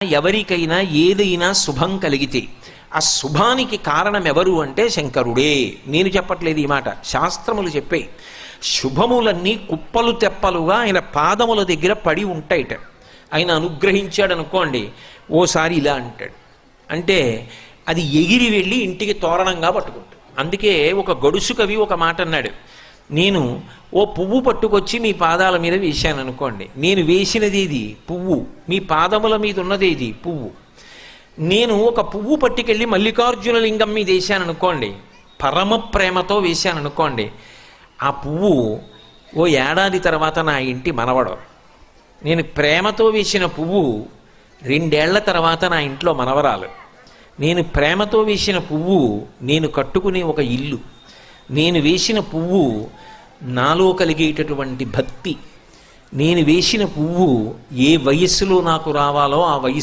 ఎవరికైనా ఏదైనా శుభం కలిగితే ఆ శుభానికి కారణం ఎవరు అంటే శంకరుడే. నేను చెప్పట్లేదు ఈ మాట, శాస్త్రములు చెప్పే. శుభములన్నీ కుప్పలు తెప్పలుగా ఆయన పాదముల దగ్గర పడి ఉంటాయిట. ఆయన అనుగ్రహించాడు అనుకోండి, ఓసారి ఇలా అంటాడు అంటే అది ఎగిరి వెళ్ళి ఇంటికి తోరణంగా పట్టుకుంటాడు. అందుకే ఒక గడుసు కవి ఒక మాట అన్నాడు, నేను ఓ పువ్వు పట్టుకొచ్చి మీ పాదాల మీద వేశాను అనుకోండి, నేను వేసినది ఇది పువ్వు, మీ పాదముల మీద ఉన్నది ఇది పువ్వు. నేను ఒక పువ్వు పట్టుకెళ్ళి మల్లికార్జున లింగం మీద వేశాను అనుకోండి, పరమ ప్రేమతో వేశాను అనుకోండి, ఆ పువ్వు ఓ ఏడాది తర్వాత నా ఇంటి మనవడు. నేను ప్రేమతో వేసిన పువ్వు 2 ఏళ్ల తర్వాత నా ఇంట్లో మనవరాలు. నేను ప్రేమతో వేసిన పువ్వు నేను కట్టుకునే ఒక ఇల్లు. నేను వేసిన పువ్వు నాలో కలిగేటటువంటి భక్తి. నేను వేసిన పువ్వు ఏ వయస్సులో నాకు రావాలో ఆ వయస్సు